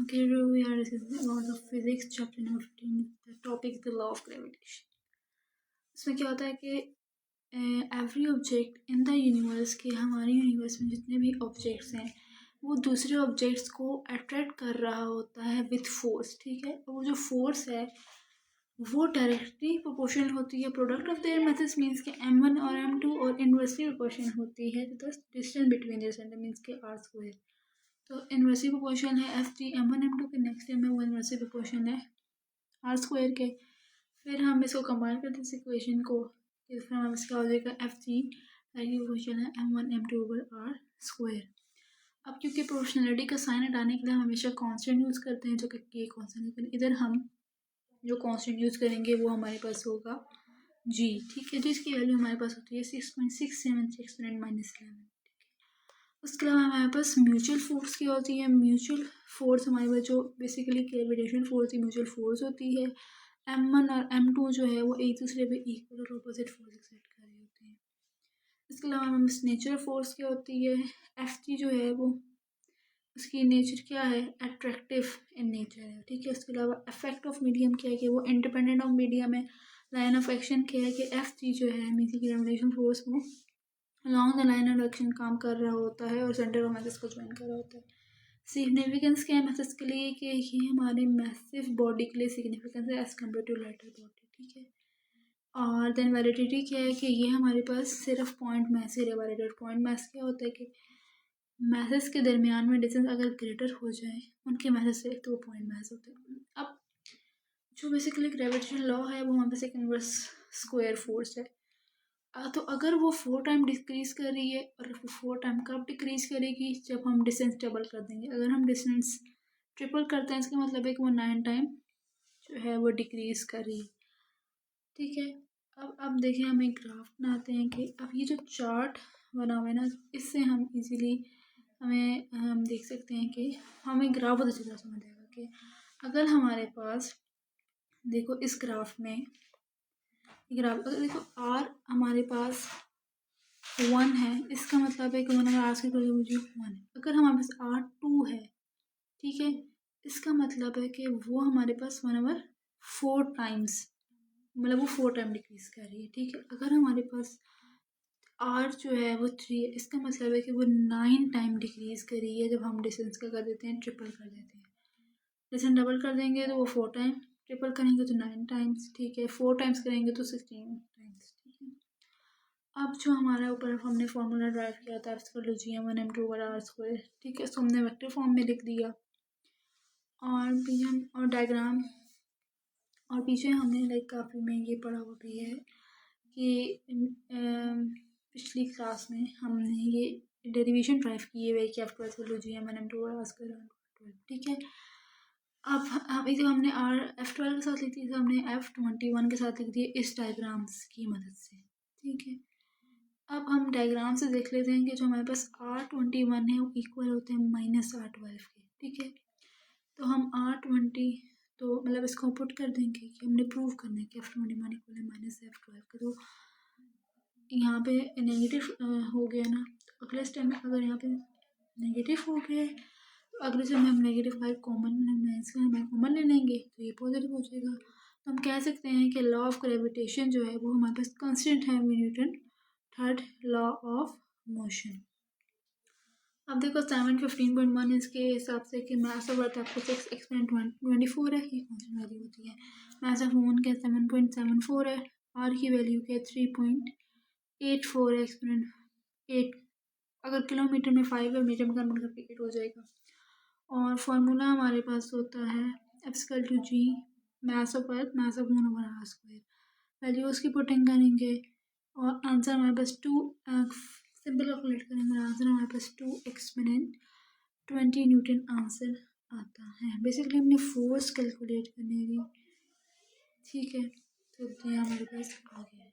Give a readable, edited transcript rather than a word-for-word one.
Okay, we are discussing about the physics chapter number 15. The topic is the law of gravitation. इसमें क्या होता है कि every object in the universe के हमारे यूनिवर्स में जितने भी ऑब्जेक्ट्स हैं वो दूसरे ऑब्जेक्ट्स को अट्रैक्ट कर रहा होता है विथ फोर्स, ठीक है। वो जो फोर्स है वो डायरेक्टली प्रोपोर्शनल होती है product of their methods, means के m1 और m2, और इनवर्सली प्रोपोर्शनल होती है तो distance between their centre, means के r स्क्वायर। तो इनवर्सली प्रोपोर्शनल है F3 m1 m2 के, नेक्स्ट टाइम में वो इनवर्सली प्रोपोर्शनल है r स्क्वायर के। फिर हम इसको कंबाइन करते हैं इस इक्वेशन को, फिर हम इसका हो जाएगा F3 प्रोपोर्शनल है m1 m2 over r square. अब क्योंकि प्रोपोर्शनलिटी का साइन हटाने के लिए हम हमेशा कांस्टेंट यूज़ करते हैं जो कि k कांस्टेंट है, इधर हम जो कांस्टेंट यूज़ करेंगे वो हमारे पास होगा g, ठीक है। जिसकी वैल्यू हमारे पास होती है 6.676 एक्सपोनेंट -11। उसके अलावा हमारे पास म्यूचुअल फोर्स की होती है। म्यूचुअल फोर्स हमारे पास जो बेसिकली ग्रेविटेशनल फोर्स की म्यूचुअल फोर्स होती है। m1 और m2 जो है वो एक दूसरे पे इक्वल और अपोजिट फोर्स एक्सर्ट कर रहे होते हैं। इसके अलावा हमारे पास नेचुरल फोर्स की होती है। F3 जो है वो उसकी नेचर क्या है, अट्रैक्टिव इन नेचर है, ठीक है। उसके अलावा इफेक्ट ऑफ मीडियम क्या है कि वो इंडिपेंडेंट ऑफ मीडियम है। लाइन ऑफ एक्शन क्या है कि F3 जो है मीन्स की ग्रेविटेशनल फोर्स वो along the line of action काम कर रहा होता है और सेंटर ऑफ मैसेज को ज्वाइन कर रहा होता है। सिग्निफिकेंस क्या है मैसेज के लिए कि ये हमारे मैसिव बॉडी के लिए सिग्निफिकेंस है as compare to lighter body, ठीक है। और देन वैलिडिटी क्या है कि ये हमारे पास सिर्फ पॉइंट मैस ही वैलिडेट। पॉइंट मैस क्या होता है कि मैसेज के दरमियान में डिस्टेंस अगर ग्रेटर हो जाए उनके मैसेज से तो वो पॉइंट मैस होते हैं। अब जो बेसिकली ग्रेविटेशन लॉ है वो हमारे पास एक इनवर्स स्क्वायर फोर्स है। तो अगर वो 4 टाइम डिक्रीज कर रही है, और 4 टाइम कब डिक्रीज करेगी, जब हम डिस्टेंस डबल कर देंगे। अगर हम डिस्टेंस ट्रिपल करते हैं इसका मतलब है कि वो 9 टाइम जो है वो डिक्रीज कर रही है, ठीक है। अब देखिए हम एक ग्राफ बनाते हैं कि अब ये जो चार्ट बना हुआ है ना, इससे हम इजीली हम देख सकते हैं कि हमें ग्राफ बहुत अच्छी तरह समझ आएगा कि अगर हमारे पास देखो इस ग्राफ में ग्राफ अगर देखो आर हमारे पास 1 है, इसका मतलब है कि 1 अगर आर की वैल्यू 1 है। अगर हमारे पास आर 2 है, ठीक है, इसका मतलब है कि वो हमारे पास 1/4 टाइम्स, मतलब वो 4 टाइम डिक्रीज कर रही है, ठीक है। अगर हमारे पास आर जो है वो 3 है, इसका मतलब है कि वो 9 टाइम डिक्रीज कर रही है जब हम डिस्टेंस का कर देते हैं, ट्रिपल कर देते हैं। डिस्टेंस डबल कर देंगे तो वो 4 टाइम, ट्रिपल करेंगे तो 9 टाइम्स, ठीक है। 4 टाइम्स करेंगे तो 16 टाइम्स, ठीक है। अब जो हमारा ऊपर हमने फॉर्मूला ड्राइव किया था m1 m2 over r square, ठीक है, इसको हमने वेक्टर फॉर्म में लिख दिया। और भी हम और डायग्राम और पीछे हमने लाइक काफ़ी में ये पढ़ा हुआ भी है कि पिछली क्लास में हमने ये डेरिवेशन ड्राइव किए हुए कि m1 m2 over r square, ठीक है। अब इसे हमने F12 के साथ लिख दी, हमने F21 के साथ लिख दिए इस डायग्राम्स की मदद से, ठीक है। अब हम डायग्राम से देख लेते हैं कि जो हमारे पास R21 है वो इक्वल होते हैं -R12 के, ठीक है। तो हम R20 तो मतलब इसको पुट कर देंगे कि हमने प्रूव करना है कि F21 इक्वल है -F12 के। तो यहाँ पे नेगेटिव हो गया ना, तो अगले स्टेप में अगर यहाँ पे नेगेटिव हो गया तो अगले स्टेप में हम -5 कॉमन ले लेंगे तो ये पॉजिटिव हो जाएगा। तो हम कह सकते हैं कि लॉ ऑफ ग्रेविटेशन जो है वो हमारे पास कांस्टेंट है, Newton third law of motion. अब देखो 715.1 इसके हिसाब से कि मास ऑफ अर्थ आपको 6 एक्सपोनेंट 24 है, ये कौन सी वैल्यू होती है। मास ऑफ मून के 7.74 है, आर की वैल्यू के 3.84 है, एक्सपोनेंट 8, अगर किलोमीटर में 5 है, मीटर में कन्वर्ट करके 8 हो जाएगा। और फार्मूला हमारे पास होता है F=g mass of earth mass of moon over R square. Value उसकी पुटिंग करेंगे और आंसर हमारे पास 2 सिंपल कैलकुलेट करेंगे, आंसर हमारे पास 2 एक्सपोनेंट 20 न्यूटन आंसर आता है। बेसिकली हमने फोर्स कैलकुलेट करनी थी, ठीक है। तो ये हमारे पास आ गया।